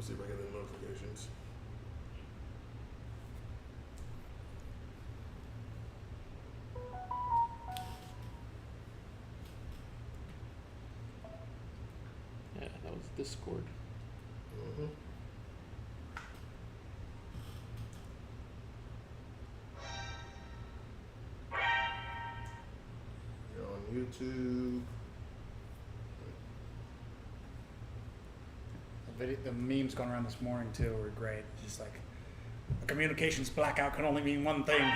me see if I get any notifications. Yeah, that was Discord. Mm-hmm. You're on YouTube. The memes going around this morning too were great. Just like a communications blackout can only mean one thing.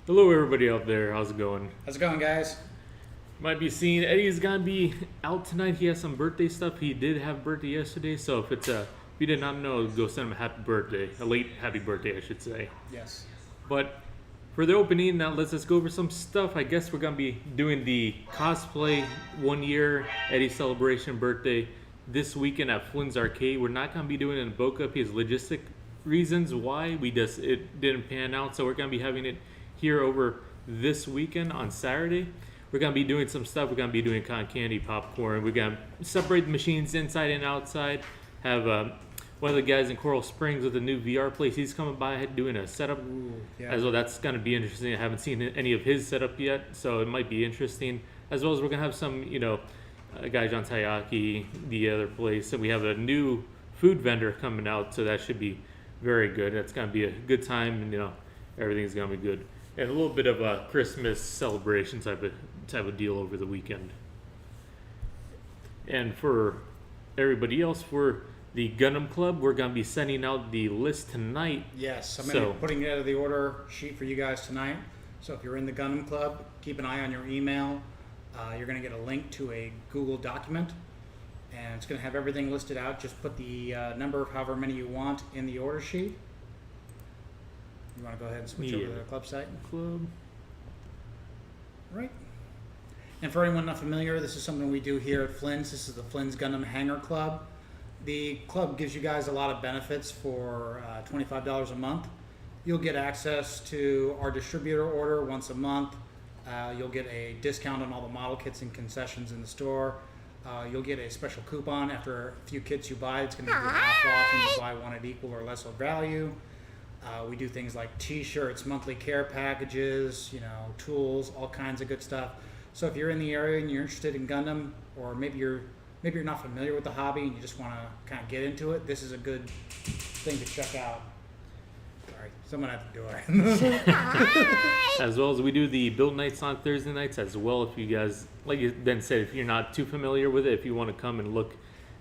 Hello, everybody out there. How's it going? How's it going, guys? Might be seeing Eddie's gonna be out tonight. He has some birthday stuff. He did have birthday yesterday, so if you did not know, go send him a happy birthday, a late happy birthday, I should say. Yes. But for the opening, now let's just go over some stuff. I guess we're gonna be doing the cosplay 1 year Eddie celebration birthday this weekend at Flynn's Arcade. We're not gonna be doing it in Boca because logistic reasons why it didn't pan out. So we're gonna be having it here over this weekend on Saturday. We're gonna be doing some stuff. We're gonna be doing cotton candy, popcorn. We're gonna separate the machines inside and outside. Have one of the guys in Coral Springs with a new VR place. He's coming by doing a setup as well. That's gonna be interesting. I haven't seen any of his setup yet, so it might be interesting. As well as we're gonna have some, guy John Tayaki, the other place, and we have a new food vendor coming out, so that should be very good. That's gonna be a good time, and everything's gonna be good. And a little bit of a Christmas celebration type of deal over the weekend. And for everybody else, for the Gundam Club, we're going to be sending out the list tonight. Yes, I'm going to be putting together the order sheet for you guys tonight. So if you're in the Gundam Club, keep an eye on your email. You're going to get a link to a Google document, and it's going to have everything listed out. Just put the number of however many you want in the order sheet. You want to go ahead and switch over to the club site? Club. Right. And for anyone not familiar, this is something we do here at Flynn's. This is the Flynn's Gundam Hangar Club. The club gives you guys a lot of benefits for $25 a month. You'll get access to our distributor order once a month. You'll get a discount on all the model kits and concessions in the store. You'll get a special coupon after a few kits you buy. It's going to give you half off when you buy one at equal or lesser value. We do things like t-shirts, monthly care packages, tools, all kinds of good stuff. So if you're in the area and you're interested in Gundam, or maybe you're not familiar with the hobby and you just want to kind of get into it, this is a good thing to check out. Sorry, someone at the door. As well as we do the build nights on Thursday nights as well. If you guys, like you then said, if you're not too familiar with it, if you want to come and look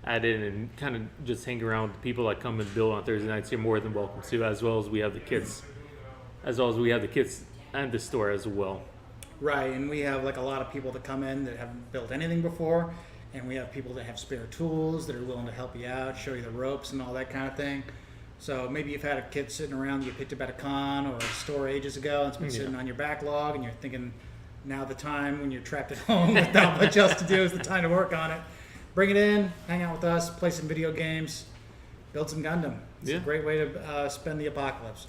at it and kind of just hang around with the people that come and build on Thursday nights, you're more than welcome to, as well as we have the kits and the store as well. Right, and we have like a lot of people that come in that haven't built anything before, and we have people that have spare tools that are willing to help you out, show you the ropes and all that kind of thing. So maybe you've had a kit sitting around that you picked up at a con or a store ages ago, and it's been sitting on your backlog, and you're thinking now the time when you're trapped at home with not much else to do is the time to work on it. Bring it in, hang out with us, play some video games, build some Gundam. It's a great way to spend the apocalypse.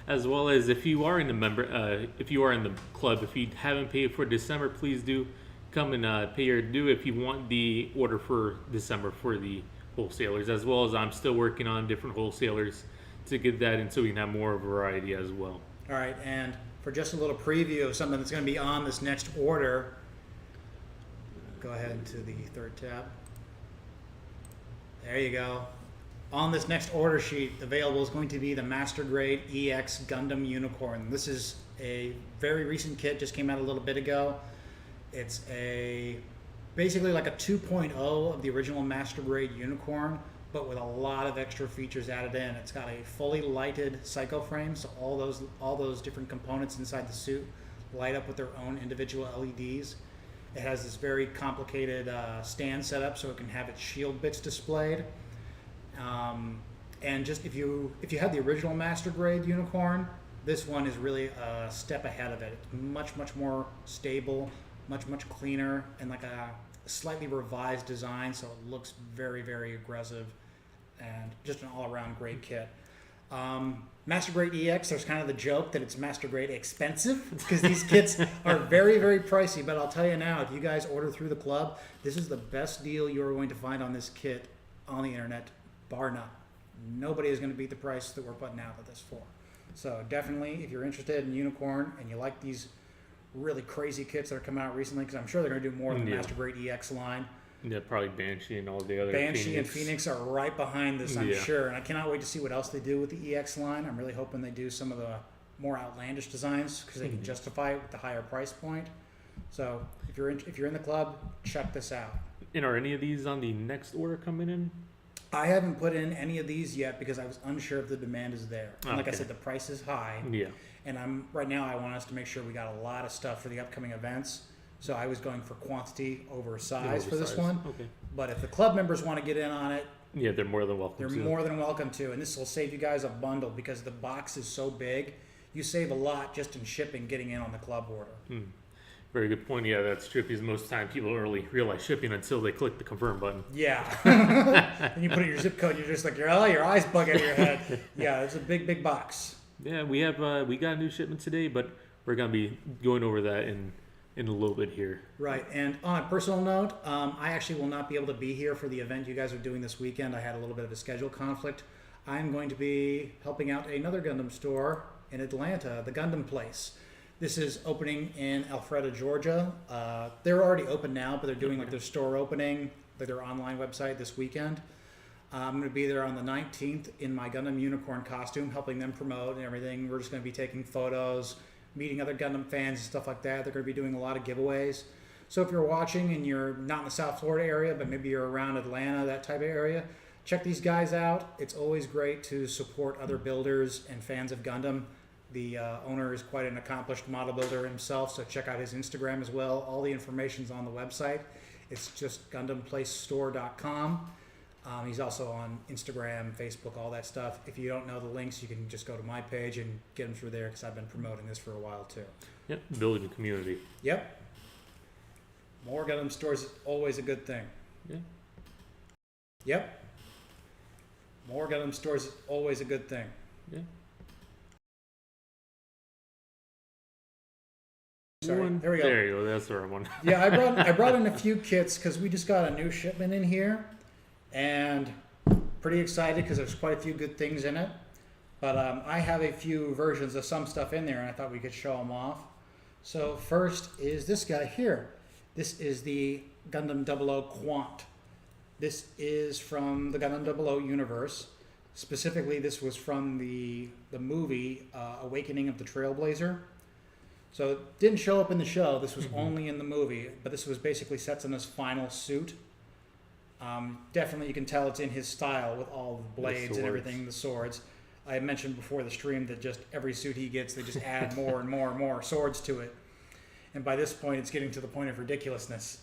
As well as if you are in the club, if you haven't paid for December, please do come and pay your due if you want the order for December for the wholesalers. As well as I'm still working on different wholesalers to get that in so we can have more variety as well. All right, and for just a little preview of something that's going to be on this next order, go ahead to the third tab. There you go. On this next order sheet, available is going to be the Master Grade EX Gundam Unicorn. This is a very recent kit, just came out a little bit ago. It's basically like a 2.0 of the original Master Grade Unicorn, but with a lot of extra features added in. It's got a fully lighted psycho frame, so all those different components inside the suit light up with their own individual LEDs. It has this very complicated stand setup, so it can have its shield bits displayed. And just if you had the original Master Grade Unicorn, this one is really a step ahead of it. It's much more stable, much cleaner, and like a slightly revised design, so it looks very aggressive, and just an all-around great kit. Master Grade EX, there's kind of the joke that it's Master Grade expensive because these kits are very pricey, but I'll tell you now, if you guys order through the club, this is the best deal you're going to find on this kit on the internet, bar none. Nobody is going to beat the price that we're putting out this for. So definitely, if you're interested in Unicorn and you like these really crazy kits that are coming out recently, because I'm sure they're going to do more than the Master Grade EX line. Yeah, probably Banshee and all the other Banshee and Phoenix are right behind this, I'm Yeah. sure. And I cannot wait to see what else they do with the EX line. I'm really hoping they do some of the more outlandish designs because they can justify it with the higher price point. So if you're in the club, check this out. And are any of these on the next order coming in? I haven't put in any of these yet because I was unsure if the demand is there. And like I said, the price is high. Yeah. And right now I want us to make sure we got a lot of stuff for the upcoming events. So I was going for quantity over size for this one. Okay. But if the club members want to get in on it, Yeah, they're more than welcome they're to. more than welcome to. And this will save you guys a bundle because the box is so big. You save a lot just in shipping, getting in on the club order. Very good point. Yeah, that's true because most of the time people don't really realize shipping until they click the confirm button. Yeah. And you put in your zip code, you're just like, your eyes bug out of your head. Yeah, it's a big box. Yeah, we got a new shipment today, but we're gonna be going over that in a little bit here. Right. And on a personal note, I actually will not be able to be here for the event you guys are doing this weekend. I had a little bit of a schedule conflict. I'm going to be helping out another Gundam store in Atlanta, the Gundam Place. This is opening in Alpharetta, Georgia. They're already open now, but they're doing like their store opening, like their online website this weekend. I'm going to be there on the 19th in my Gundam Unicorn costume, helping them promote and everything. We're just going to be taking photos, meeting other Gundam fans and stuff like that. They're going to be doing a lot of giveaways. So if you're watching and you're not in the South Florida area, but maybe you're around Atlanta, that type of area, check these guys out. It's always great to support other builders and fans of Gundam. The owner is quite an accomplished model builder himself, so check out his Instagram as well. All the information's on the website. It's just GundamPlaceStore.com. He's also on Instagram, Facebook, all that stuff. If you don't know the links, you can just go to my page and get them through there because I've been promoting this for a while too. Yep, building a community. Yep. More Gundam stores is always a good thing. Yeah. Yep. More Gundam stores is always a good thing. Yeah. Sorry, there we go. There you go. That's the right one. Yeah, I brought in a few kits because we just got a new shipment in here, and pretty excited because there's quite a few good things in it. But I have a few versions of some stuff in there, and I thought we could show them off. So first is this guy here. This is the Gundam 00 Quant. This is from the Gundam 00 universe. Specifically, this was from the movie Awakening of the Trailblazer. So it didn't show up in the show. This was only in the movie, but this was basically Setsuna's final suit. Definitely you can tell it's in his style with all the blades and everything, the swords. I mentioned before the stream that just every suit he gets, they just add more and more swords to it. And by this point, it's getting to the point of ridiculousness.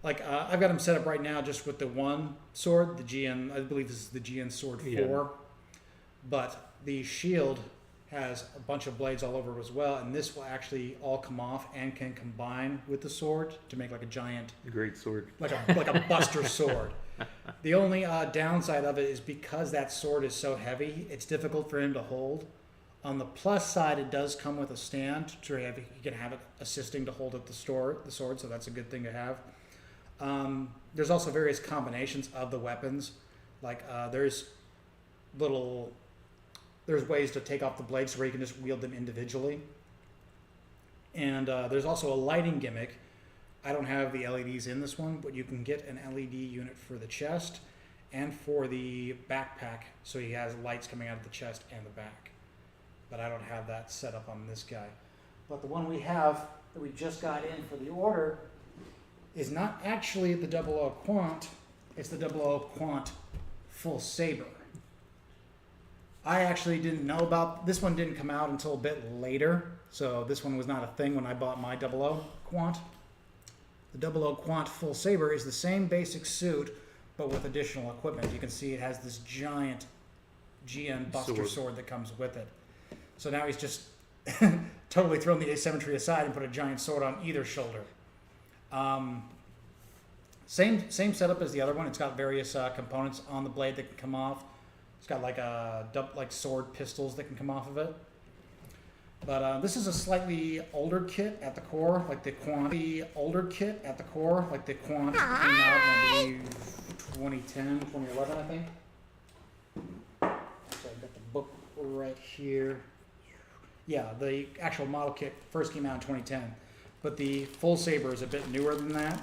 Like, I've got him set up right now just with the one sword, the GN, I believe this is the GN Sword 4. Yeah. But the shield has a bunch of blades all over it as well, and this will actually all come off and can combine with the sword to make like a giant, great sword, like a buster sword. The only downside of it is because that sword is so heavy, it's difficult for him to hold. On the plus side, it does come with a stand so you can have it assisting to hold up the sword, so that's a good thing to have. There's also various combinations of the weapons, like there's ways to take off the blades where you can just wield them individually. And there's also a lighting gimmick. I don't have the LEDs in this one, but you can get an LED unit for the chest and for the backpack, so he has lights coming out of the chest and the back. But I don't have that set up on this guy. But the one we have that we just got in for the order is not actually the 00 Quant, it's the 00 Quant full saber. I actually didn't know about this one. Didn't come out until a bit later, so this one was not a thing when I bought my 00 Quant. The 00 Quant full saber is the same basic suit, but with additional equipment. You can see it has this giant GN Buster sword that comes with it. So now he's just totally thrown the asymmetry aside and put a giant sword on either shoulder. Same setup as the other one. It's got various components on the blade that can come off. It's got like sword pistols that can come off of it. But this is a slightly older kit at the core, like the Quant. The older kit at the core, like the Quant came out in, I believe, 2010, 2011, I think. So I've got the book right here. Yeah, the actual model kit first came out in 2010, but the full saber is a bit newer than that.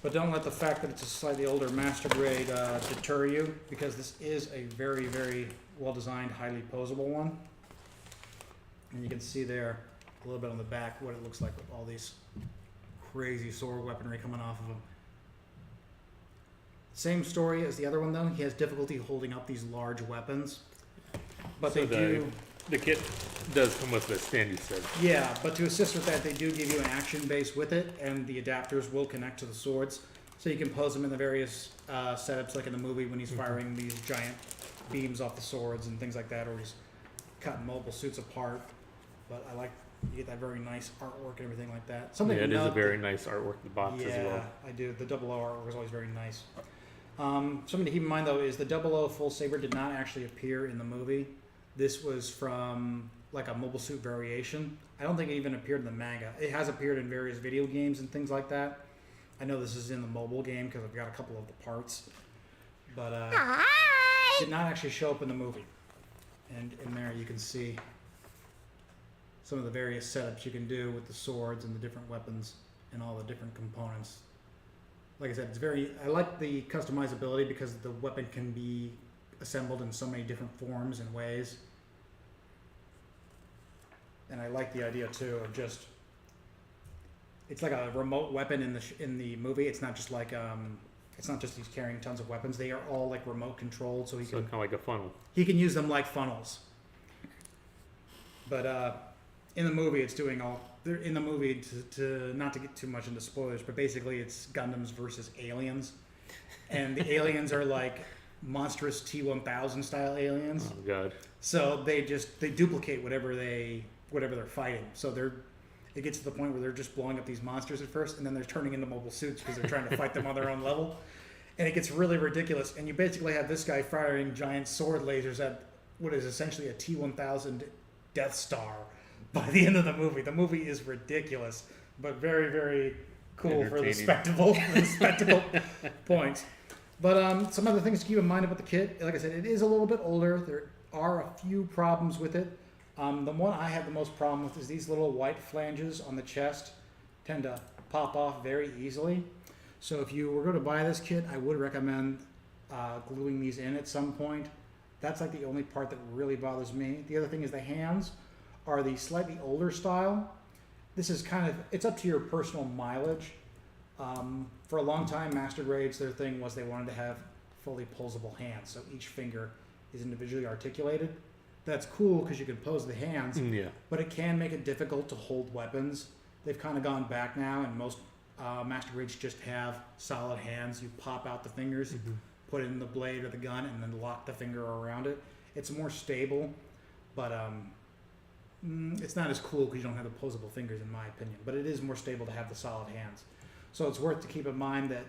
But don't let the fact that it's a slightly older master grade deter you, because this is a very, very well designed, highly posable one. And you can see there a little bit on the back what it looks like with all these crazy sword weaponry coming off of him. Same story as the other one though. He has difficulty holding up these large weapons. But so the kit does come with a stand, you said. Yeah, but to assist with that, they do give you an action base with it, and the adapters will connect to the swords. So you can pose them in the various setups, like in the movie when he's firing these giant beams off the swords and things like that, or he's cutting mobile suits apart. But I like, you get that very nice artwork and everything like that. Something it is a very nice artwork, the box as well. Yeah, I do. The 00 artwork is always very nice. Something to keep in mind though is the 00 full saber did not actually appear in the movie. This was from like a mobile suit variation. I don't think it even appeared in the manga. It has appeared in various video games and things like that. I know this is in the mobile game because I've got a couple of the parts, but did not actually show up in the movie. And in there you can see some of the various setups you can do with the swords and the different weapons and all the different components. Like I said, I like the customizability because the weapon can be assembled in so many different forms and ways. And I like the idea too of just, it's like a remote weapon in the movie. It's not just like it's not just he's carrying tons of weapons. They are all like remote controlled, so kind of like a funnel. He can use them like funnels. But in the movie, it's doing all. In the movie, to not to get too much into spoilers, but basically it's Gundams versus aliens, and the aliens are like monstrous T-1000 style aliens. Oh god! So they duplicate whatever they're fighting. So it gets to the point where they're just blowing up these monsters at first, and then they're turning into mobile suits because they're trying to fight them on their own level, and it gets really ridiculous. And you basically have this guy firing giant sword lasers at what is essentially a T-1000 Death Star. By the end of the movie is ridiculous, but very, very cool for the spectacle points. But some other things to keep in mind about the kit. Like I said, it is a little bit older. There are a few problems with it. The one I have the most problem with is these little white flanges on the chest tend to pop off very easily. So if you were going to buy this kit, I would recommend gluing these in at some point. That's like the only part that really bothers me. The other thing is the hands are the slightly older style. This is it's up to your personal mileage. For a long time, Master Grades, their thing was they wanted to have fully posable hands, so each finger is individually articulated. That's cool because you can pose the hands, but it can make it difficult to hold weapons. They've kind of gone back now, and most Master Grades just have solid hands. You pop out the fingers, put it in the blade or the gun, and then lock the finger around it. It's more stable, but it's not as cool because you don't have the posable fingers, in my opinion. But it is more stable to have the solid hands. So it's worth to keep in mind that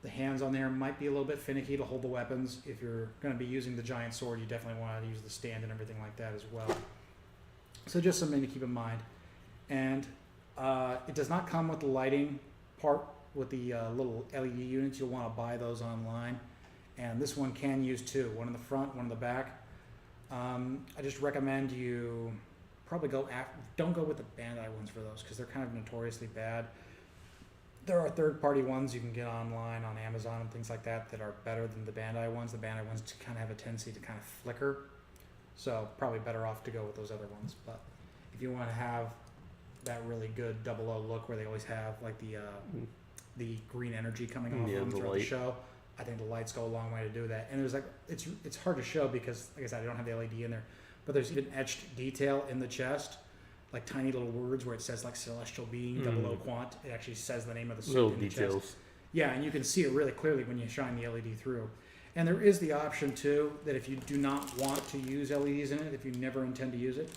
the hands on there might be a little bit finicky to hold the weapons. If you're going to be using the giant sword, you definitely want to use the stand and everything like that as well. So just something to keep in mind. And it does not come with the lighting part with the little LED units. You'll want to buy those online. And this one can use two, one in the front, one in the back. I just recommend you probably don't go with the Bandai ones for those because they're kind of notoriously bad. There are third-party ones you can get online on Amazon and things like that are better than the Bandai ones. The Bandai ones kind of have a tendency to kind of flicker, so probably better off to go with those other ones. But if you want to have that really good 00 look where they always have like the green energy coming off them throughout the show, I think the lights go a long way to do that. And there's like, it's hard to show because, like I said, I don't have the LED in there, but there's even etched detail in the chest, like tiny little words where it says like Celestial Being, 00 Quant. It actually says the name of the suit Little in the details. chest. Yeah, and you can see it really clearly when you shine the LED through. And there is the option too that if you do not want to use LEDs in it, if you never intend to use it,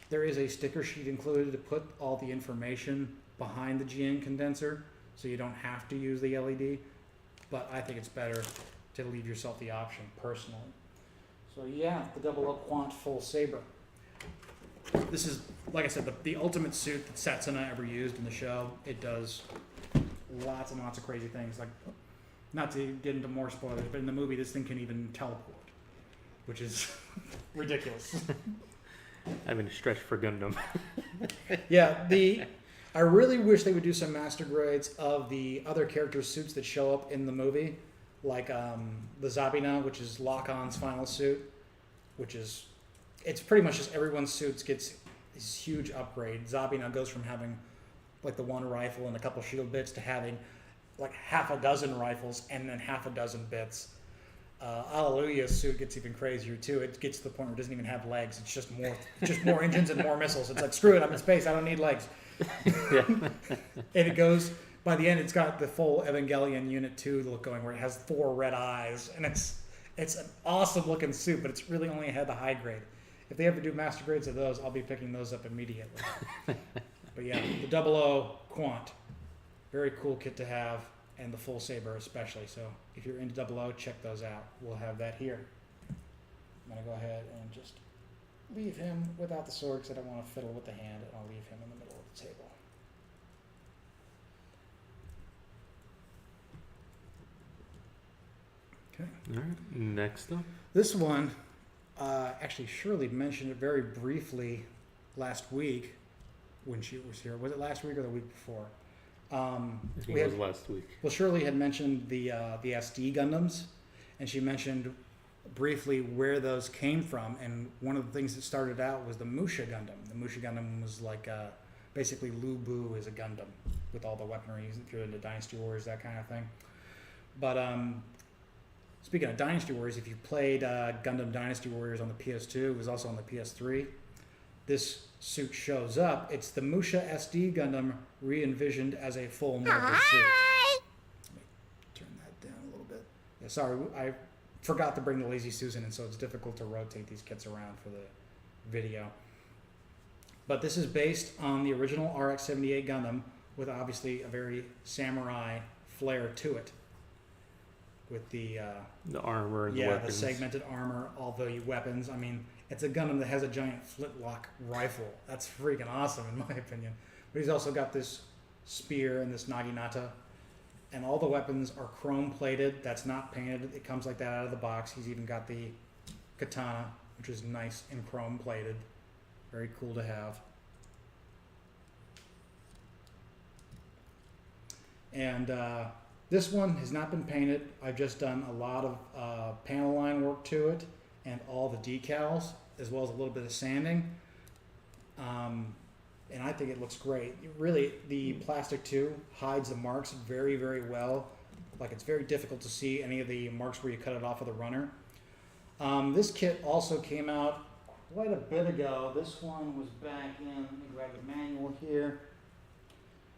there is a sticker sheet included to put all the information behind the GN condenser, so you don't have to use the LED. But I think it's better to leave yourself the option personally. So yeah, the 00 Quant full saber. This is, like I said, the ultimate suit that Setsuna ever used in the show. It does lots and lots of crazy things. Like, not to get into more spoilers, but in the movie, this thing can even teleport, which is ridiculous. I mean, a stretch for Gundam. Yeah, I really wish they would do some master grades of the other characters' suits that show up in the movie, like the Zabina, which is Lock-On's final suit, it's pretty much just everyone's suits gets this huge upgrade. Zabina goes from having like the one rifle and a couple shield bits to having like half a dozen rifles and then half a dozen bits. Alleluia's suit gets even crazier too. It gets to the point where it doesn't even have legs. It's just more engines and more missiles. It's like, screw it, I'm in space, I don't need legs. And it goes, by the end, it's got the full Evangelion Unit 2 look going, where it has 4 red eyes, and it's an awesome looking suit, but it's really only had the high grade. If they ever do master grades of those, I'll be picking those up immediately. But yeah, the 00 Quant, very cool kit to have, and the full saber especially. So if you're into 00, check those out. We'll have that here. I'm gonna go ahead and just leave him without the sword because I don't want to fiddle with the hand, and I'll leave him in the middle of the table. Okay. All right. Next up. This one, actually, Shirley mentioned it very briefly last week when she was here. Was it last week or the week before? I think it was last week. Well, Shirley had mentioned the SD Gundams, and she mentioned briefly where those came from. And one of the things that started out was the Musha Gundam. The Musha Gundam was like basically Lu Bu is a Gundam with all the weaponry if you're into Dynasty Warriors, that kind of thing. But speaking of Dynasty Warriors, if you played Gundam Dynasty Warriors on the PS2, it was also on the PS3. This suit shows up. It's the Musha SD Gundam re-envisioned as a full mobile suit. Let me turn that down a little bit. Yeah, sorry, I forgot to bring the Lazy Susan in, so it's difficult to rotate these kits around for the video. But this is based on the original RX-78 Gundam with obviously a very samurai flair to it. With the armor and the weapons. The segmented armor, all the weapons. I mean, it's a Gundam that has a giant flintlock rifle. That's freaking awesome, in my opinion. But he's also got this spear and this naginata, and all the weapons are chrome plated. That's not painted. It comes like that out of the box. He's even got the katana, which is nice and chrome plated. Very cool to have. And this one has not been painted. I've just done a lot of panel line work to it and all the decals, as well as a little bit of sanding. And I think it looks great. Really, the plastic too hides the marks very, very well. Like, it's very difficult to see any of the marks where you cut it off of the runner. This kit also came out quite a bit ago. This one was back in, let me grab the manual here.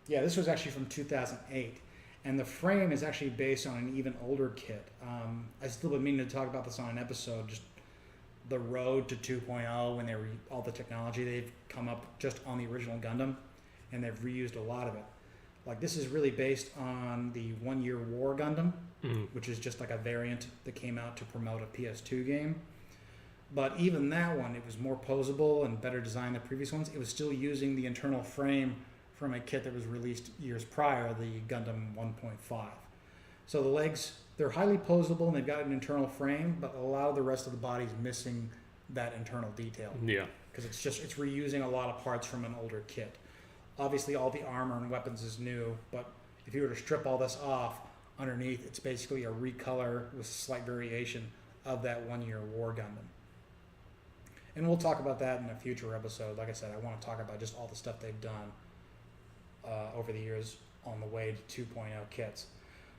Yeah, this was actually from 2008. And the frame is actually based on an even older kit. I still been meaning to talk about this on an episode, just the road to 2.0 when they all the technology they've come up just on the original Gundam, and they've reused a lot of it. Like, this is really based on the 1 Year War Gundam, which is just like a variant that came out to promote a PS2 game. But even that one, it was more posable and better designed than the previous ones. It was still using the internal frame from a kit that was released years prior, the Gundam 1.5. So the legs, they're highly posable and they've got an internal frame, but a lot of the rest of the body's missing that internal detail. Yeah. Because it's reusing a lot of parts from an older kit. Obviously all the armor and weapons is new, but if you were to strip all this off, underneath it's basically a recolor with slight variation of that 1 Year War Gundam. And we'll talk about that in a future episode. Like I said, I want to talk about just all the stuff they've done over the years on the way to 2.0 kits.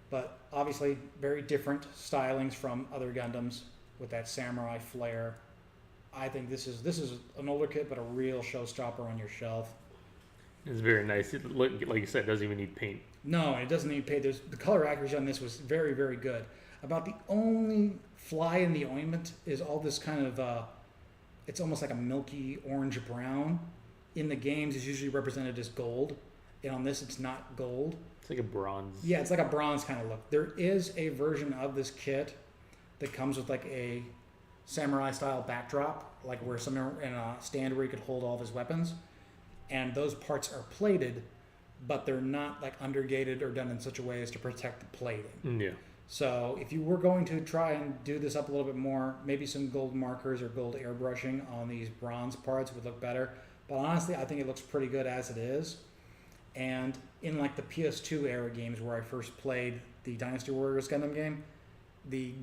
But obviously, very different stylings from other Gundams with that samurai flair. I think this is an older kit, but a real showstopper on your shelf. It's very nice. It look, like you said, it doesn't even need paint. No, it doesn't need paint. The color accuracy on this was very, very good. About the only fly in the ointment is all this kind of, it's almost like a milky orange brown. In the games, it's usually represented as gold, and on this, it's not gold. It's like a bronze. Yeah, it's like a bronze kind of look. There is a version of this kit that comes with like a samurai style backdrop, like where somewhere in a stand where he could hold all of his weapons, and those parts are plated, but they're not like undergated or done in such a way as to protect the plating. Yeah. So if you were going to try and do this up a little bit more, maybe some gold markers or gold airbrushing on these bronze parts would look better. But honestly, I think it looks pretty good as it is. And in like the PS2 era games where I first played the Dynasty Warriors Gundam game, the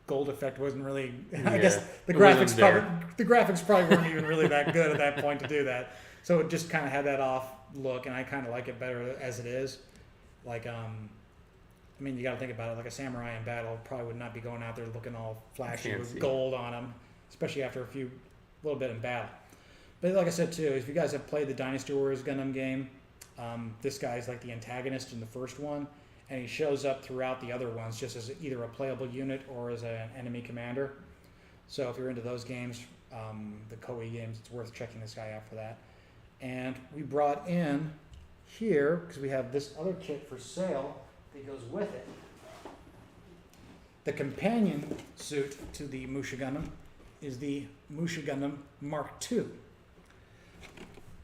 gold effect wasn't really. I guess the graphics probably weren't even really that good at that point to do that. So it just kind of had that off look, and I kind of like it better as it is. Like, I mean, you got to think about it. Like a samurai in battle probably would not be going out there looking all flashy with gold on him, especially after a little bit in battle. But like I said too, if you guys have played the Dynasty Warriors Gundam game, this guy's like the antagonist in the first one, and he shows up throughout the other ones just as either a playable unit or as an enemy commander. So if you're into those games, the Koei games, it's worth checking this guy out for that. And we brought in here, because we have this other kit for sale that goes with it, the companion suit to the Musha Gundam is the Musha Gundam Mark II.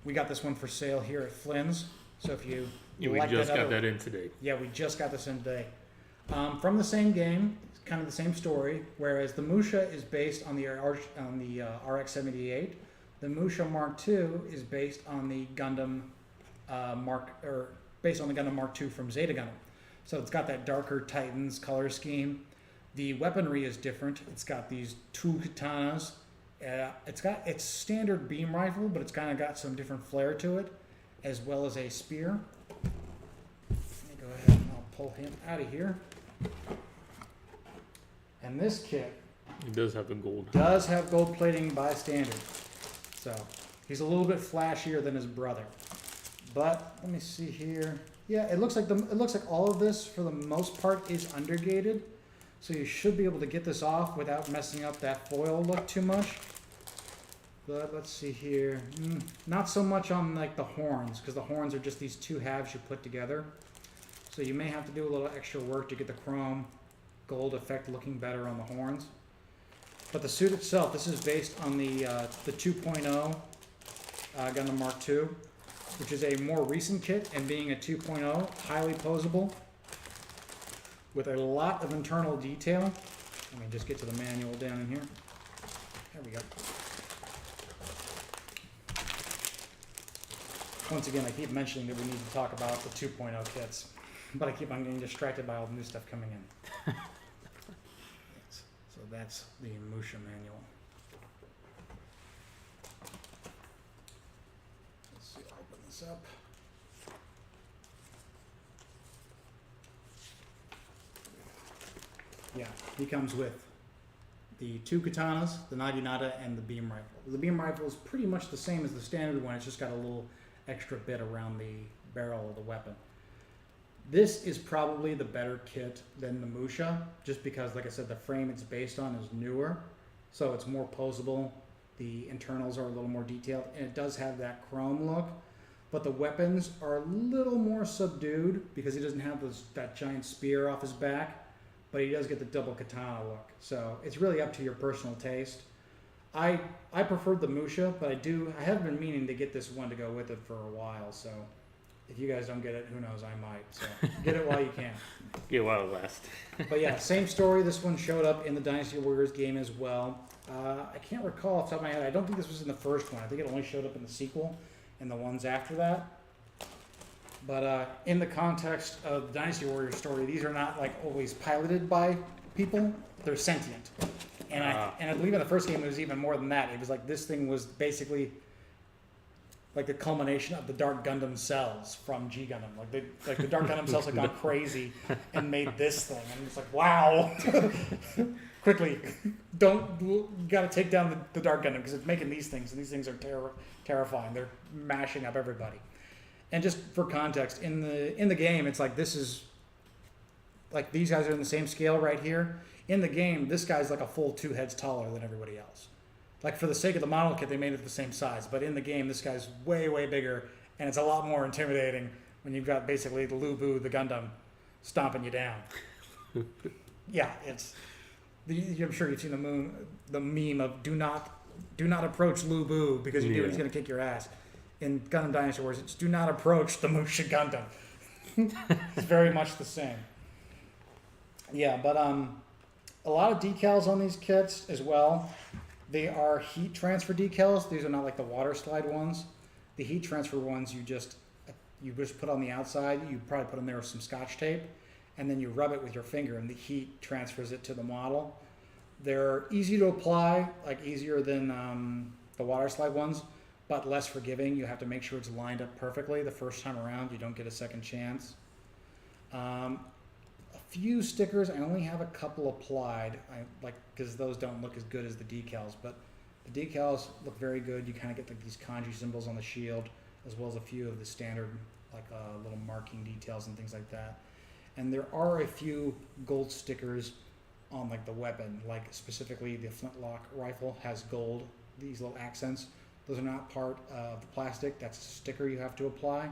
We got this one for sale here at Flynn's. So if you we just got that in today. Yeah, we just got this in today. From the same game, it's kind of the same story. Whereas the Musha is based on the RX-78, the Musha Mark II is based on the Gundam based on the Gundam Mark II from Zeta Gundam. So it's got that darker Titans color scheme. The weaponry is different. It's got these two katanas. It's got its standard beam rifle, but it's kind of got some different flair to it, as well as a spear. Let me go ahead and I'll pull him out of here. And this kit It does have the gold. does have gold plating by standard. So he's a little bit flashier than his brother. But let me see here. Yeah, it looks like all of this for the most part is undergated. So you should be able to get this off without messing up that foil look too much. But let's see here. Not so much on like the horns, because the horns are just these two halves you put together. So you may have to do a little extra work to get the chrome gold effect looking better on the horns. But the suit itself, this is based on the 2.0 Gundam Mark II, which is a more recent kit, and being a 2.0, highly posable, with a lot of internal detail. Let me just get to the manual down in here. There we go. Once again, I keep mentioning that we need to talk about the 2.0 kits, but I keep on getting distracted by all the new stuff coming in. Yes. So that's the Musha manual. Let's see, I'll open this up. Yeah, he comes with the two katanas, the Naginata, and the beam rifle. The beam rifle is pretty much the same as the standard one, it's just got a little extra bit around the barrel of the weapon. This is probably the better kit than the Musha, just because, like I said, the frame it's based on is newer, so it's more posable. The internals are a little more detailed, and it does have that chrome look, but the weapons are a little more subdued because he doesn't have that giant spear off his back, but he does get the double katana look. So it's really up to your personal taste. I preferred the Musha, but I have been meaning to get this one to go with it for a while, so if you guys don't get it, who knows, I might. So get it while you can. Get while it lasts. But yeah, same story. This one showed up in the Dynasty Warriors game as well. I can't recall off the top of my head. I don't think this was in the first one. I think it only showed up in the sequel and the ones after that. But in the context of the Dynasty Warriors story, these are not like always piloted by people. They're sentient. And I believe in the first game it was even more than that. It was like this thing was basically like the culmination of the Dark Gundam cells from G Gundam. Like the Dark Gundam cells have gone crazy and made this thing, and it's like, wow! Quickly, you got to take down the Dark Gundam because it's making these things, and these things are terrifying. They're mashing up everybody. And just for context, in the game, it's like this is like these guys are in the same scale right here. In the game, this guy's like a full 2 heads taller than everybody else. Like for the sake of the model kit, they made it the same size, but in the game, this guy's way bigger, and it's a lot more intimidating when you've got basically the Lu Bu, the Gundam, stomping you down. Yeah, it's. I'm sure you've seen the meme of do not approach Lu Bu because you do, he's going to kick your ass. In Gundam Dynasty Wars, it's do not approach the Musha Gundam. It's very much the same. Yeah, but a lot of decals on these kits as well. They are heat transfer decals. These are not like the water slide ones. The heat transfer ones you just put on the outside. You probably put them there with some Scotch tape, and then you rub it with your finger, and the heat transfers it to the model. They're easy to apply, like easier than the water slide ones, but less forgiving. You have to make sure it's lined up perfectly the first time around. You don't get a second chance. A few stickers, I only have a couple applied, because those don't look as good as the decals, but the decals look very good. You kind of get like these kanji symbols on the shield, as well as a few of the standard little marking details and things like that. And there are a few gold stickers on like the weapon, like specifically the flintlock rifle has gold, these little accents. Those are not part of the plastic. That's a sticker you have to apply.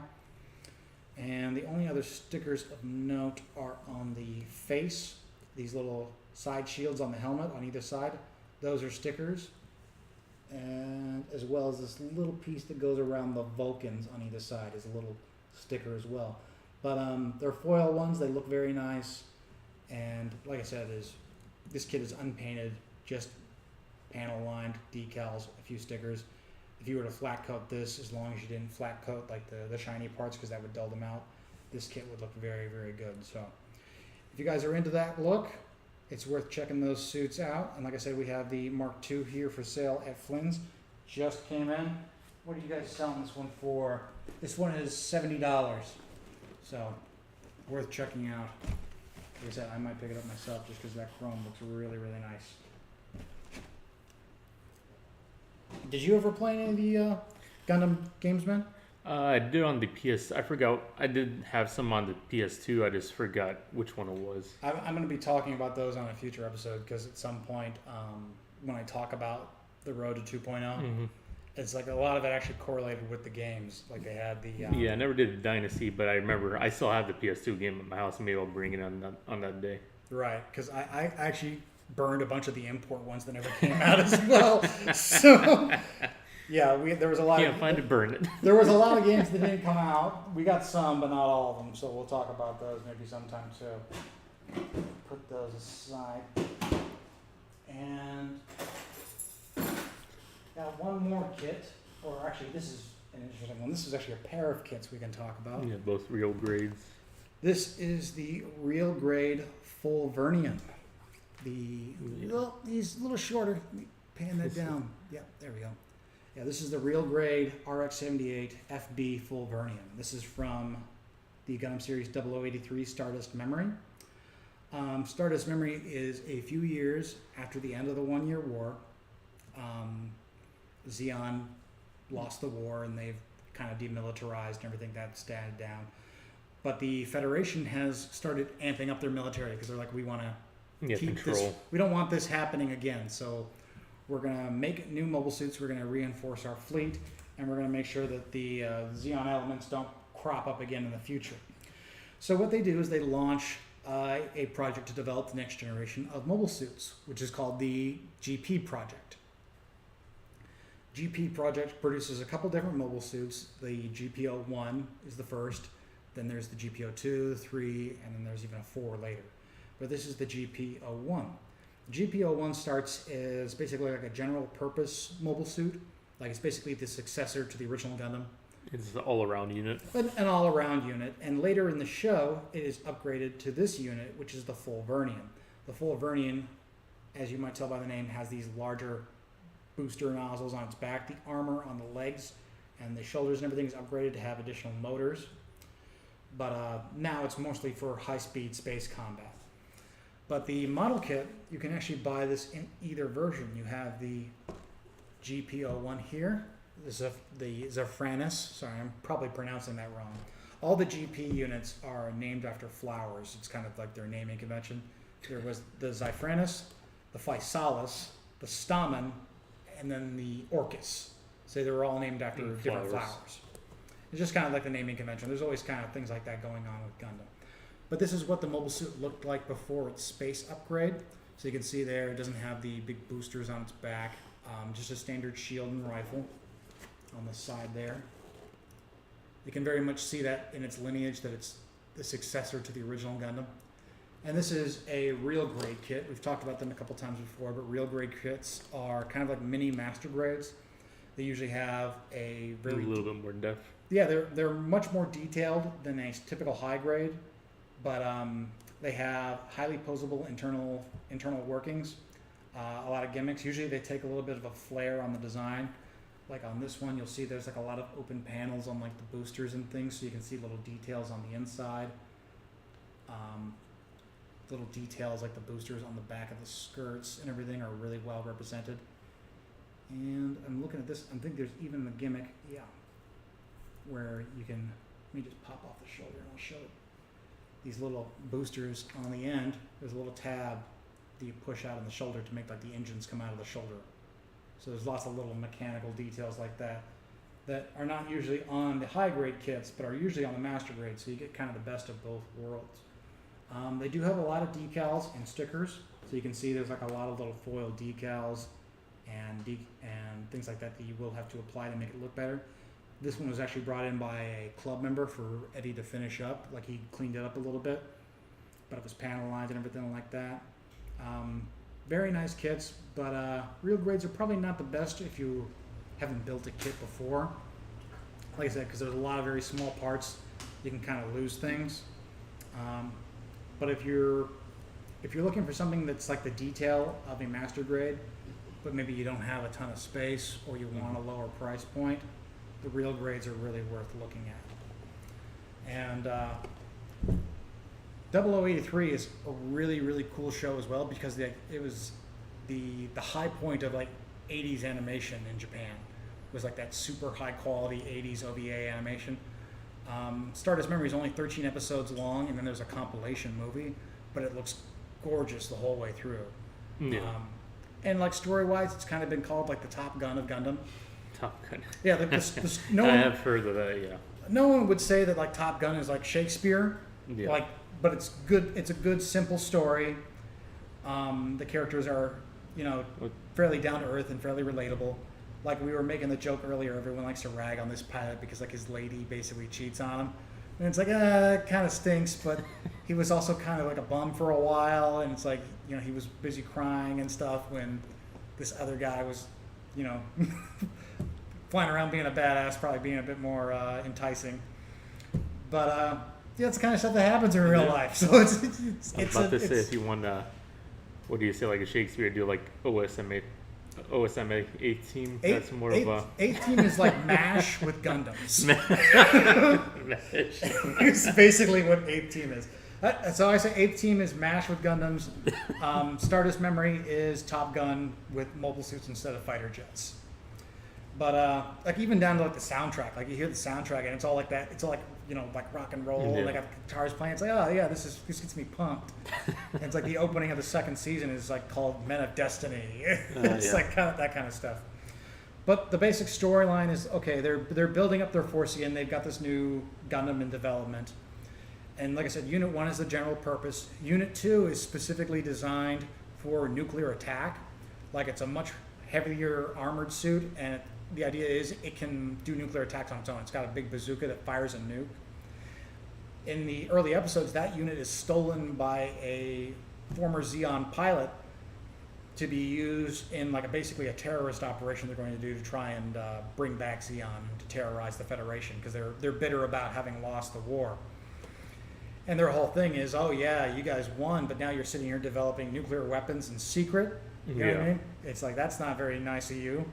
And the only other stickers of note are on the face, these little side shields on the helmet on either side. Those are stickers. And as well as this little piece that goes around the Vulcans on either side is a little sticker as well. But they're foil ones. They look very nice. And like I said, this kit is unpainted, just panel lined decals, a few stickers. If you were to flat coat this, as long as you didn't flat coat like the shiny parts, because that would dull them out, this kit would look very good. So if you guys are into that look, it's worth checking those suits out. And like I said, we have the Mark II here for sale at Flynn's. Just came in. What are you guys selling this one for? This one is $70. So worth checking out. Like I said, I might pick it up myself just because that chrome looks really nice. Did you ever play any of the Gundam games, man? I did on the PS. I forgot. I did have some on the PS2. I just forgot which one it was. I'm going to be talking about those on a future episode because at some point, when I talk about the road to 2.0, it's like a lot of it actually correlated with the games. Like they had the. Yeah, I never did Dynasty, but I remember I still have the PS2 game at my house. Maybe I'll bring it on that day. Right, because I actually burned a bunch of the import ones that never came out as well. So yeah, there was a lot. Can't find it, burn it. There was a lot of games that didn't come out. We got some, but not all of them. So we'll talk about those maybe sometime too. Put those aside. And got one more kit, or actually this is an interesting one. This is actually a pair of kits we can talk about. Yeah, both real grades. This is the real grade full Vernium. He's a little shorter. Let me pan that down. Yeah, there we go. Yeah, this is the real grade RX-78 FB full Vernium. This is from the Gundam Series 0083 Stardust Memory. Stardust Memory is a few years after the end of the 1 year war. Zeon lost the war and they've kind of demilitarized and everything that's died down. But the Federation has started amping up their military because they're like, we want to keep control. this. We don't want this happening again. So we're going to make new mobile suits. We're going to reinforce our fleet, and we're going to make sure that the Zeon elements don't crop up again in the future. So what they do is they launch a project to develop the next generation of mobile suits, which is called the GP project. GP project produces a couple different mobile suits. The GPO-1 is the first. Then there's the GPO-2, 3, and then there's even a 4 later. But this is the GPO-1. GPO-1 starts as basically like a general purpose mobile suit. Like it's basically the successor to the original Gundam. It's an all-around unit. An all-around unit. And later in the show, it is upgraded to this unit, which is the full Vernium. The full Vernium, as you might tell by the name, has these larger booster nozzles on its back. The armor on the legs and the shoulders and everything is upgraded to have additional motors. But now it's mostly for high-speed space combat. But the model kit, you can actually buy this in either version. You have the GP01 here, the Zafranis. Sorry, I'm probably pronouncing that wrong. All the GP units are named after flowers. It's kind of like their naming convention. There was the Zafranis, the Physalis, the Stamen, and then the Orcus. So they were all named after different flowers. It's just kind of like the naming convention. There's always kind of things like that going on with Gundam. But this is what the mobile suit looked like before its space upgrade. So you can see there, it doesn't have the big boosters on its back. Just a standard shield and rifle on the side there. You can very much see that in its lineage, that it's the successor to the original Gundam. And this is a real grade kit. We've talked about them a couple times before, but real grade kits are kind of like mini master grades. They usually have a little bit more depth. Yeah, they're much more detailed than a typical high grade, but they have highly posable internal workings, a lot of gimmicks. Usually they take a little bit of a flair on the design. Like on this one, you'll see there's like a lot of open panels on like the boosters and things, so you can see little details on the inside. Little details like the boosters on the back of the skirts and everything are really well represented. And I'm looking at this, I think there's even the gimmick, where you can, let me just pop off the shoulder and I'll show it. These little boosters on the end, there's a little tab that you push out on the shoulder to make like the engines come out of the shoulder. So there's lots of little mechanical details like that that are not usually on the high grade kits, but are usually on the master grade, so you get kind of the best of both worlds. They do have a lot of decals and stickers, so you can see there's like a lot of little foil decals and things like that you will have to apply to make it look better. This one was actually brought in by a club member for Eddie to finish up, like he cleaned it up a little bit, but it was panel lines and everything like that. Very nice kits, but real grades are probably not the best if you haven't built a kit before. Like I said, because there's a lot of very small parts, you can kind of lose things. But if you're looking for something that's like the detail of a master grade, but maybe you don't have a ton of space or you want a lower price point, the real grades are really worth looking at. And 0083 is a really, really cool show as well, because it was the high point of like 80s animation in Japan. It was like that super high quality 80s OVA animation. Stardust Memory is only 13 episodes long, and then there's a compilation movie, but it looks gorgeous the whole way through. Yeah. And like story-wise, it's kind of been called like the Top Gun of Gundam. Top Gun. Yeah, I have heard of that. Yeah. No one would say that like Top Gun is like Shakespeare. Yeah. But it's good. It's a good, simple story. The characters are, fairly down to earth and fairly relatable. Like we were making the joke earlier, everyone likes to rag on this pilot because like his lady basically cheats on him, and it's like it kind of stinks. But he was also kind of like a bum for a while, and it's like he was busy crying and stuff when this other guy was, flying around being a badass, probably being a bit more enticing. But it's the kind of stuff that happens in real life. So I was about to say, if you want, what do you say, like a Shakespeare, do like OSMA 8-team? That's more of a... 8-team is like MASH with Gundams. It's basically what 8-team is. So I say 8-team is MASH with Gundams. Stardust Memory is Top Gun with mobile suits instead of fighter jets. But like even down to like the soundtrack, like you hear the soundtrack and it's all like that. It's all like like rock and roll. Yeah. And they got the guitars playing. It's like, oh yeah, this gets me pumped. And it's like the opening of the second season is like called Men of Destiny. It's like kind of that kind of stuff. But the basic storyline is okay. They're building up their force again. They've got this new Gundam in development. And like I said, Unit 1 is the general purpose. Unit 2 is specifically designed for nuclear attack. Like it's a much heavier armored suit, and the idea is it can do nuclear attacks on its own. It's got a big bazooka that fires a nuke. In the early episodes, that unit is stolen by a former Xeon pilot to be used in like basically a terrorist operation they're going to do to try and bring back Xeon to terrorize the Federation, because they're bitter about having lost the war. And their whole thing is, oh yeah, you guys won, but now you're sitting here developing nuclear weapons in secret. You know what I mean? It's like, that's not very nice of you.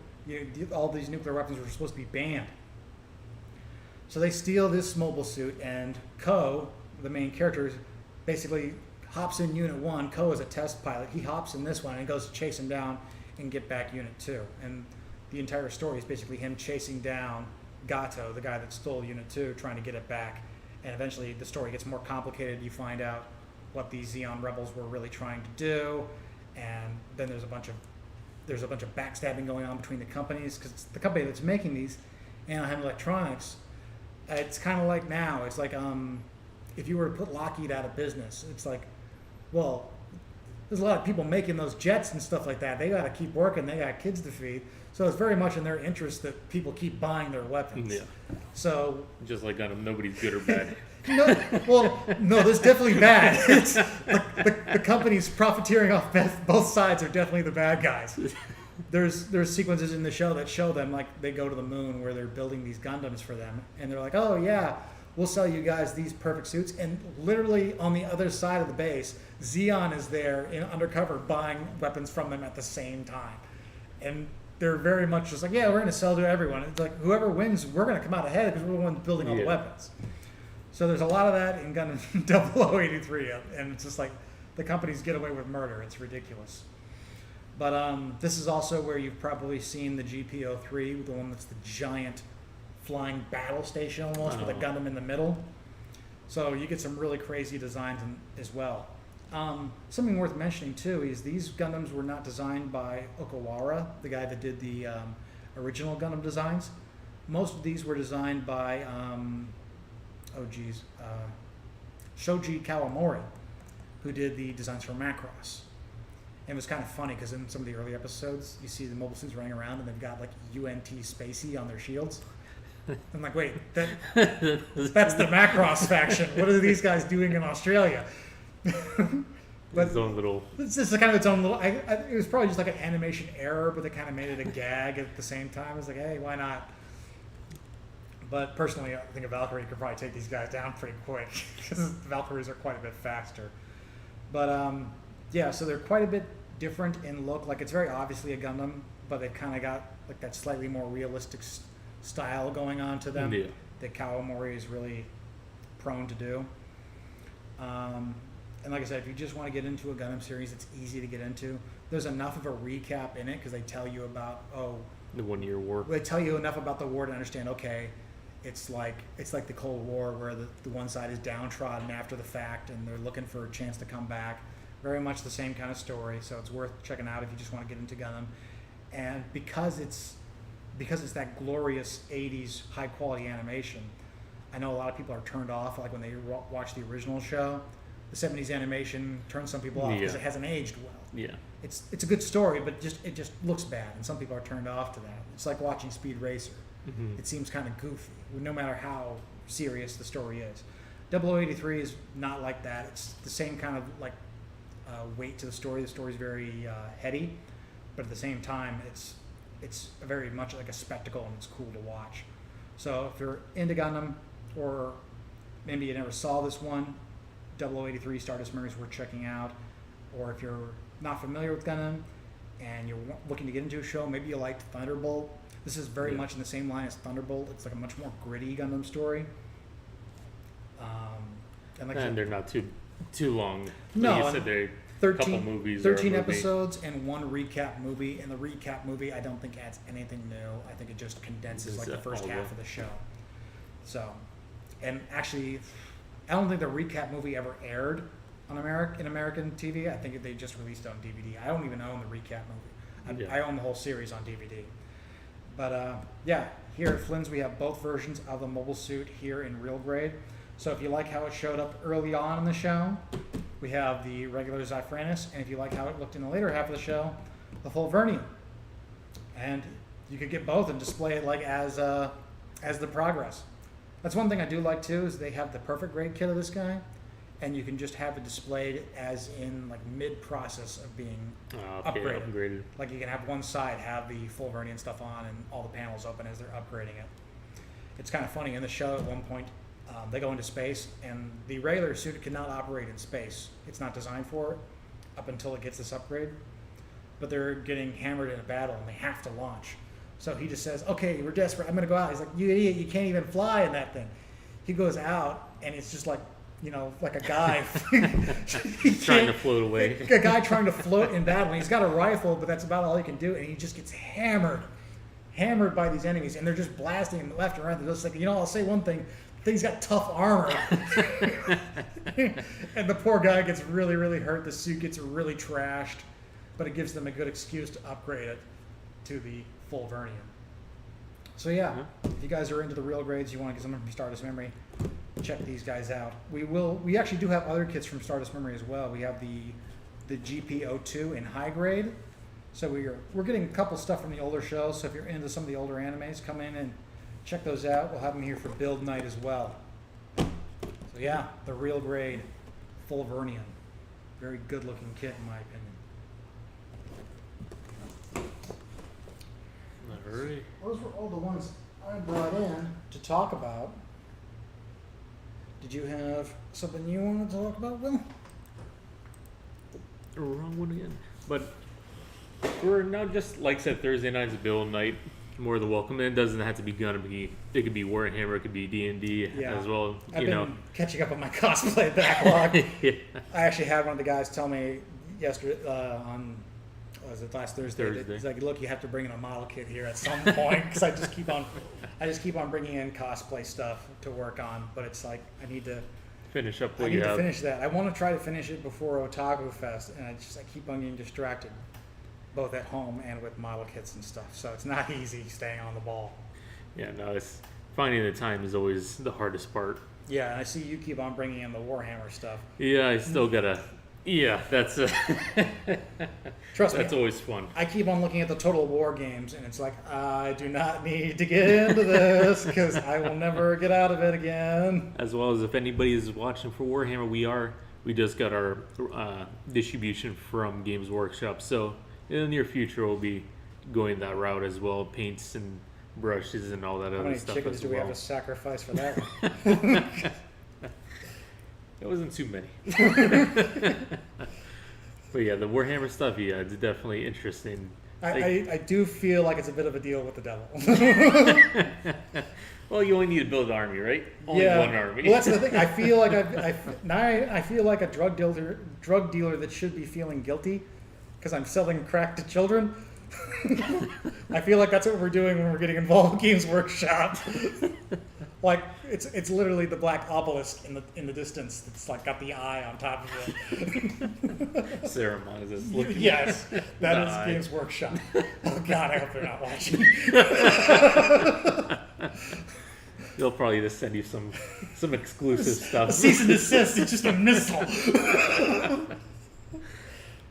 All these nuclear weapons were supposed to be banned. So they steal this mobile suit, and Ko, the main character, basically hops in Unit 1. Ko is a test pilot. He hops in this one and goes to chase him down and get back Unit 2. And the entire story is basically him chasing down Gato, the guy that stole Unit 2, trying to get it back. And eventually the story gets more complicated. You find out what these Xeon rebels were really trying to do, and then there's a bunch of backstabbing going on between the companies, because the company that's making these, Anaheim Electronics, it's kind of like now. It's like if you were to put Lockheed out of business, it's like, well, there's a lot of people making those jets and stuff like that. They got to keep working. They got kids to feed. So it's very much in their interest that people keep buying their weapons. Yeah. So Just like Gundam, nobody's good or bad. no, there's definitely bad. It's, the companies profiteering off both sides are definitely the bad guys. There's sequences in the show that show them, like, they go to the moon where they're building these Gundams for them, and they're like, oh yeah, we'll sell you guys these perfect suits, and literally on the other side of the base, Xeon is there in undercover buying weapons from them at the same time, and they're very much just like, yeah, we're going to sell to everyone. It's like, whoever wins, we're going to come out ahead because we're the ones building all the weapons. So there's a lot of that in Gundam 0083, and it's just like the companies get away with murder. It's ridiculous. But this is also where you've probably seen the GP03, the one that's the giant flying battle station almost, with a Gundam in the middle. So you get some really crazy designs as well. Something worth mentioning too is these Gundams were not designed by Okawara, the guy that did the original Gundam designs. Most of these were designed by Shoji Kawamori, who did the designs for Macross. And it was kind of funny because in some of the early episodes, you see the mobile suits running around and they've got like UNT Spacey on their shields. I'm like, wait, that's the Macross faction. What are these guys doing in Australia? But Its own little. it's just kind of its own little. It was probably just like an animation error, but they kind of made it a gag at the same time. It's like, hey, why not? But personally, I think a Valkyrie could probably take these guys down pretty quick because Valkyries are quite a bit faster. But yeah, so they're quite a bit different in look. Like, it's very obviously a Gundam, but they've kind of got like that slightly more realistic style going on to them that Kawamori is really prone to do. And like I said, if you just want to get into a Gundam series, it's easy to get into. There's enough of a recap in it because they tell you about The 1 year war. they tell you enough about the war to understand. Okay, it's like the Cold War where the one side is downtrodden after the fact and they're looking for a chance to come back. Very much the same kind of story, so it's worth checking out if you just want to get into Gundam. And because it's that glorious 80s high quality animation, I know a lot of people are turned off like when they watch the original show. The 70s animation turns some people off because it hasn't aged well. Yeah. It's a good story, but it just looks bad, and some people are turned off to that. It's like watching Speed Racer. Mm-hmm. It seems kind of goofy, no matter how serious the story is. 0083 is not like that. It's the same kind of like weight to the story. The story's very heady, but at the same time, it's very much like a spectacle, and it's cool to watch. So if you're into Gundam, or maybe you never saw this one, 0083 Stardust Memory is worth checking out. Or if you're not familiar with Gundam and you're looking to get into a show, maybe you liked Thunderbolt. This is very much in the same line as Thunderbolt. It's like a much more gritty Gundam story. And they're not too long. No, Like you said, they're 13, couple movies 13 or a movie. episodes and one recap movie. And the recap movie I don't think adds anything new. I think it just condenses like the first half of the show. So, and actually, I don't think the recap movie ever aired on American TV. I think they just released it on DVD. I don't even own the recap movie. I own the whole series on DVD. But yeah, here at Flynn's we have both versions of the mobile suit here in real grade. So if you like how it showed up early on in the show, we have the regular Zyphranus, and if you like how it looked in the later half of the show, the full Vernium. And you could get both and display it like as the progress. That's one thing I do like too, is they have the perfect grade kit of this guy, and you can just have it displayed as in like mid-process of being upgraded. Like you can have one side have the full Vernium stuff on and all the panels open as they're upgrading it. It's kind of funny, in the show at one point, they go into space, and the regular suit cannot operate in space. It's not designed for it up until it gets this upgrade. But they're getting hammered in a battle, and they have to launch. So he just says, "Okay, we're desperate. I'm gonna go out." He's like, "You idiot! You can't even fly in that thing." He goes out, and it's just like, like a guy Trying to float away. A guy trying to float in battle. And he's got a rifle, but that's about all he can do, and he just gets hammered by these enemies, and they're just blasting him left and right. They're just like, I'll say one thing. The thing's got tough armor. And the poor guy gets really, really hurt. The suit gets really trashed, but it gives them a good excuse to upgrade it to the full Vernium. So yeah, if you guys are into the real grades, you want to get something from Stardust Memory, check these guys out. We actually do have other kits from Stardust Memory as well. We have the GP02 in high grade. So we're getting a couple stuff from the older shows. So if you're into some of the older animes, come in and check those out. We'll have them here for build night as well. So yeah, the real grade full Vernium. Very good looking kit in my opinion. Alright. Those were all the ones I brought in to talk about. Did you have something you wanted to talk about, Will? Wrong one again. But we're now just, like I said, Thursday night's a build night. More than welcome. And it doesn't have to be Gundam. It could be Warhammer. It could be D&D as well. I've been catching up on my cosplay backlog. Yeah. I actually had one of the guys tell me yesterday on last Thursday. He's like, "Look, you have to bring in a model kit here at some point," because I just keep on bringing in cosplay stuff to work on. But it's like I need to finish up what I you need to have. finish that. I want to try to finish it before Otaku Fest, and I keep on getting distracted, both at home and with model kits and stuff. So it's not easy staying on the ball. Yeah, no, it's finding the time is always the hardest part. Yeah, and I see you keep on bringing in the Warhammer stuff. Yeah, I still gotta. Yeah, that's Trust me, that's always fun. I keep on looking at the Total War games, and it's like, I do not need to get into this because I will never get out of it again. As well as if anybody is watching for Warhammer, we just got our distribution from Games Workshop. So in the near future, we'll be going that route as well, paints and brushes and all that How other many stuff chickens as do we well. have to sacrifice for that one? It wasn't too many. But yeah, the Warhammer stuff, yeah, it's definitely interesting. I do feel like it's a bit of a deal with the devil. Well, you only need to build an army, right? Only one army. Well, that's the thing. I feel like I feel like a drug dealer that should be feeling guilty because I'm selling crack to children. I feel like that's what we're doing when we're getting involved in Games Workshop. Like it's literally the black obelisk in the distance. It's like got the eye on top of it. Ceremonies. Yes, that is Games Workshop. Oh God, I hope they're not watching. They'll probably just send you some exclusive stuff. Cease and desist. It's just a missile.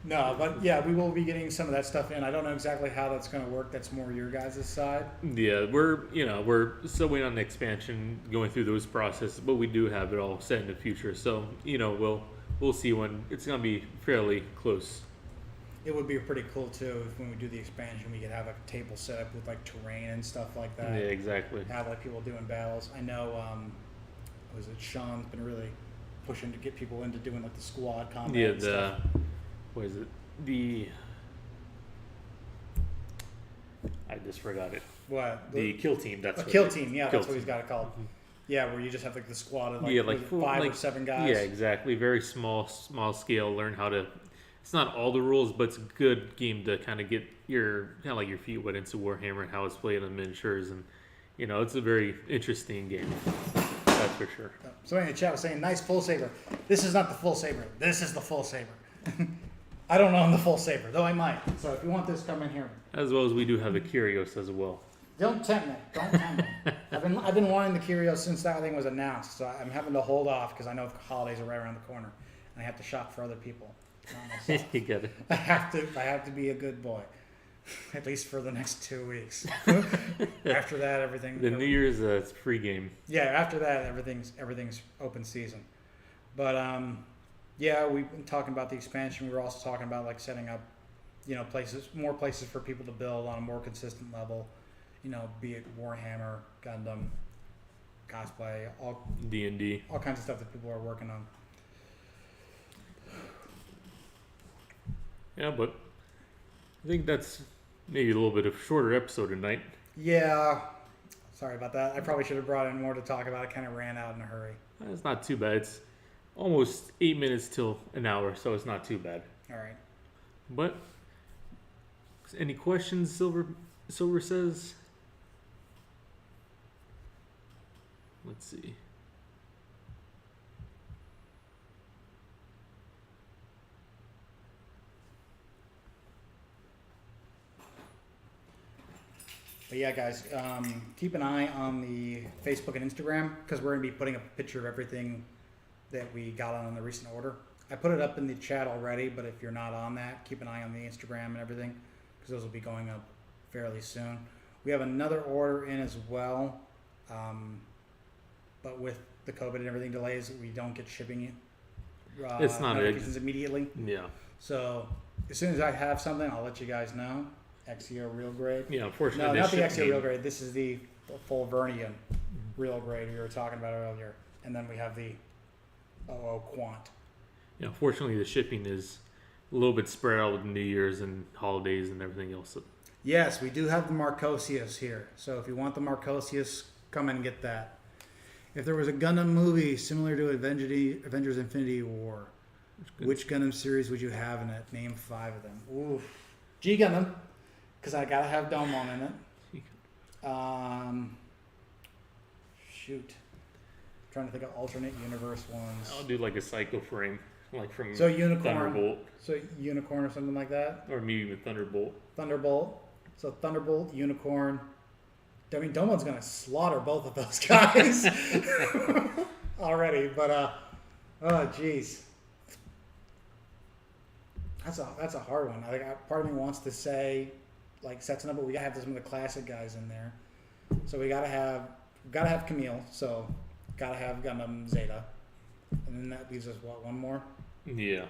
No, but yeah, we will be getting some of that stuff in. I don't know exactly how that's going to work. That's more your guys' side. Yeah, we're still waiting on the expansion, going through those processes, but we do have it all set in the future. So we'll see when it's going to be fairly close. It would be pretty cool too if when we do the expansion, we could have a table set up with like terrain and stuff like that. Yeah, exactly. Have like people doing battles. I know, was it Sean's been really pushing to get people into doing like the squad combat. Yeah, and stuff. what is it? I just forgot it. What? The kill team. That's A what kill it is. team. Yeah, Kill that's what he's team. got it called. Yeah, where you just have like the squad of like, Yeah, was it 5 or 7 guys. Yeah, exactly. Very small scale. Learn how to. It's not all the rules, but it's a good game to kind of get your feet wet into Warhammer and how it's played on miniatures, and it's a very interesting game. That's for sure. So anyway, the chat was saying, nice full saber. This is not the full saber. This is the full saber. I don't own the full saber, though I might. So if you want this, come in here. As well as we do have the Curios as well. Don't tempt me. Don't tempt me. I've been wanting the Curios since that thing was announced. So I'm having to hold off because I know the holidays are right around the corner, and I have to shop for other people. Not myself. You get it. I have to be a good boy, at least for the next 2 weeks. After that, everything. The New Year's it's a free game. Yeah, after that, everything's open season. But yeah, we've been talking about the expansion. We were also talking about like setting up, more places for people to build on a more consistent level. Be it Warhammer, Gundam, cosplay, all D&D. all kinds of stuff that people are working on. Yeah, but I think that's Maybe a little bit of shorter episode tonight. Yeah. Sorry about that. I probably should have brought in more to talk about. I kind of ran out in a hurry. It's not too bad. It's almost 8 minutes till an hour, so it's not too bad. All right. But any questions, Silver says? Let's see. But yeah, guys, keep an eye on the Facebook and Instagram because we're going to be putting a picture of everything that we got on the recent order. I put it up in the chat already, but if you're not on that, keep an eye on the Instagram and everything because those will be going up fairly soon. We have another order in as well, but with the COVID and everything delays, we don't get shipping It's not notifications immediately. Yeah. So as soon as I have something, I'll let you guys know. XEO real grade. Yeah, unfortunately. No, not the this XEO ship real grade. This is the full Vernium real grade we were talking about earlier. And then we have the OO Quant. Yeah, unfortunately, the shipping is a little bit spread out with New Year's and holidays and everything else. Yes, we do have the Marcosius here. So if you want the Marcosius, come and get that. If there was a Gundam movie similar to Avengers Infinity War, which Gundam series would you have in it? Name 5 of them. Ooh. G Gundam, because I gotta have Domon in it. Shoot. I'm trying to think of alternate universe ones. I'll do like a Psycho frame, like from So Unicorn. Thunderbolt. So Unicorn or something like that. Or maybe even Thunderbolt. Thunderbolt. So Thunderbolt, Unicorn. I mean, Domon's gonna slaughter both of those guys already. But oh jeez, that's a hard one. Part of me wants to say like Setsuna, but we gotta have some of the classic guys in there. So we gotta have Camille. So gotta have Gundam Zeta, and then that leaves us one more. Yeah.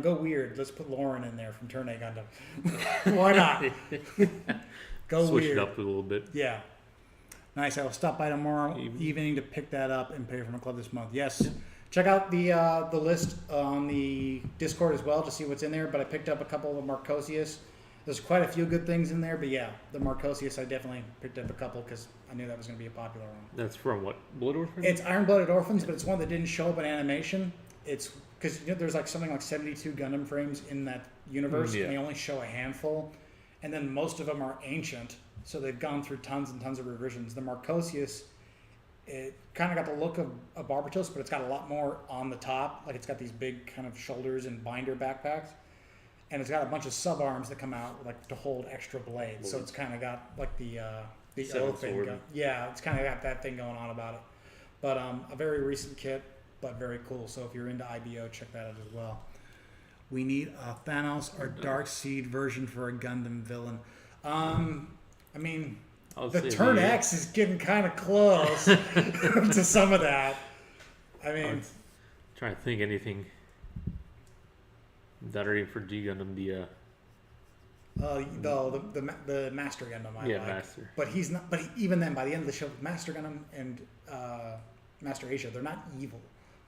Go weird. Let's put Lauren in there from Turn A Gundam. Why not? Go Switch weird. it up a little bit. Yeah. Nice. I will stop by tomorrow evening to pick that up and pay for my club this month. Yes. Yeah. Check out the list on the Discord as well to see what's in there. But I picked up a couple of Marcosius. There's quite a few good things in there. But yeah, the Marcosius, I definitely picked up a couple because I knew that was going to be a popular one. That's from what? Blood Orphans? It's Iron-Blooded Orphans, but it's one that didn't show up in animation. It's because there's like something like 72 Gundam frames in that universe, and they only show a handful. And then most of them are ancient, so they've gone through tons and tons of revisions. The Marcosius, it kind of got the look of a Barbatos, but it's got a lot more on the top. Like it's got these big kind of shoulders and binder backpacks. And it's got a bunch of sub-arms that come out like to hold extra blades. So it's kind of got like the O thing going. Yeah, it's kind of got that thing going on about it. But a very recent kit, but very cool. So if you're into IBO, check that out as well. We need a Thanos or Darkseid version for a Gundam villain. I mean, the Turn X is getting kind of close to some of that. I mean, trying to think anything that are even for G Gundam. The Master Gundam. I like. Master. But he's not. But even then, by the end of the show, Master Gundam and Master Asia, they're not evil.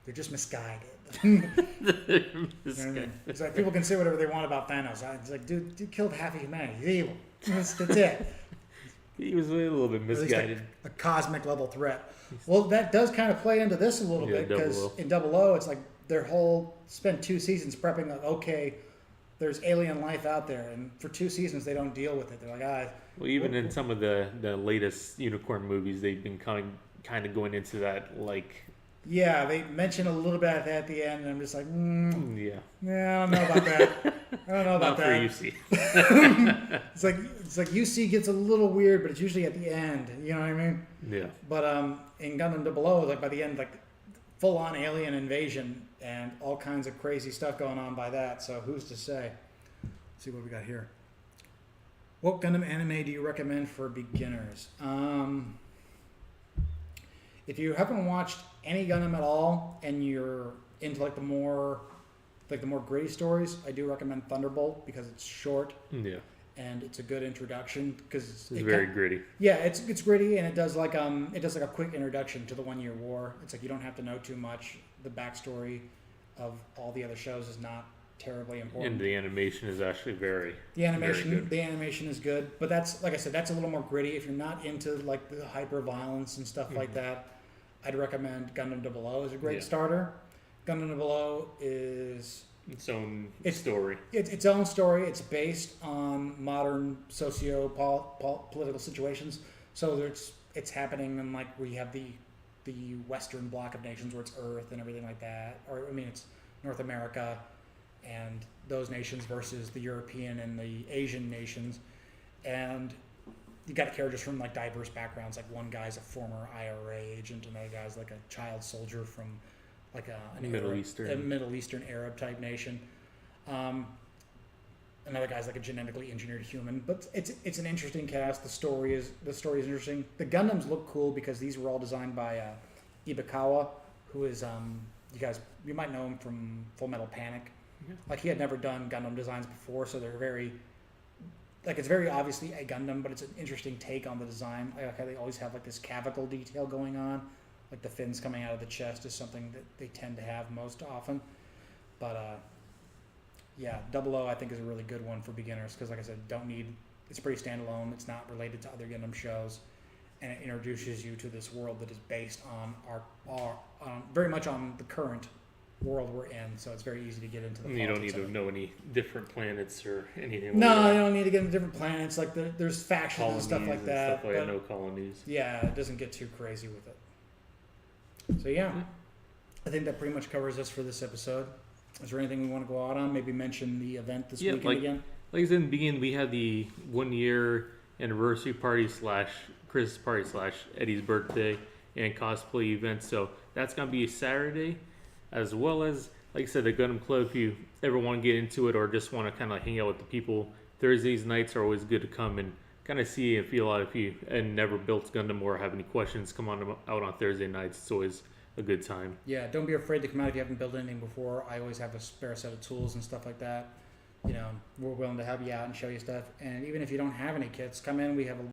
They're just misguided. It's like people can say whatever they want about Thanos. It's like, dude killed half of humanity. He's evil. That's it. He was a little bit misguided. A cosmic level threat. Well, that does kind of play into this a little bit because in Double O, it's like their whole spent 2 seasons prepping. Like, okay, there's alien life out there, and for 2 seasons they don't deal with it. They're like, Well, even in some of the layest Unicorn movies, they've been kind of going into that like. Yeah, they mention a little bit of that at the end, and I'm just like, yeah, I don't know about that. I don't know about that. Not for UC. It's like UC gets a little weird, but it's usually at the end. You know what I mean? Yeah. But in Gundam Double O, like by the end, like full on alien invasion and all kinds of crazy stuff going on by that. So who's to say? Let's see what we got here. What Gundam anime do you recommend for beginners? If you haven't watched any Gundam at all and you're into like the more gritty stories, I do recommend Thunderbolt because it's short. Yeah. And it's a good introduction because it's very gritty. Yeah, it's gritty and it does like a quick introduction to the 1 Year War. It's like you don't have to know too much. The backstory of all the other shows is not terribly important. And the animation is actually very The animation, very good. the animation is good, but that's like I said, that's a little more gritty. If you're not into like the hyper violence and stuff like that, I'd recommend Gundam 00 is a great Yeah. starter. Gundam 00 is its own It's- story. it's its own story. It's based on modern political situations. So it's happening in like we have the Western bloc of nations where it's Earth and everything like that, or I mean it's North America and those nations versus the European and the Asian nations, and you got characters from like diverse backgrounds. Like one guy's a former IRA agent, another guy's like a child soldier from like a Middle Eastern. a Middle Eastern Arab type nation. Another guy's like a genetically engineered human, but it's an interesting cast. The story is interesting. The Gundams look cool because these were all designed by Ibakawa, who is you might know him from Full Metal Panic. Yeah. Like he had never done Gundam designs before, so they're very it's very obviously a Gundam, but it's an interesting take on the design. Like how they always have like this clavicle detail going on, like the fins coming out of the chest is something that they tend to have most often. But yeah, 00 I think is a really good one for beginners because, like I said, it's pretty standalone. It's not related to other Gundam shows, and it introduces you to this world that is based on our very much on the current world we're in. So it's very easy to get into the. You don't need politics to of it. know any different planets or anything. No, like you that. don't need to get into different planets. Like there's factions Colonies and stuff like that. Stuff like but no colonies. yeah, it doesn't get too crazy with it. So yeah, I think that pretty much covers us for this episode. Is there anything we want to go out on? Maybe mention the event this weekend again? Like I said in the beginning, we had the 1 year anniversary party / Chris's party / Eddie's birthday and cosplay event. So that's going to be Saturday, as well as, like I said, the Gundam Club. If you ever want to get into it or just want to kind of hang out with the people, Thursdays nights are always good to come and kind of see and feel out if you and never built Gundam or have any questions. Come on out on Thursday nights. It's always a good time. Yeah, don't be afraid to come out if you haven't built anything before. I always have a spare set of tools and stuff like that. You know, we're willing to help you out and show you stuff. And even if you don't have any kits, come in. We have a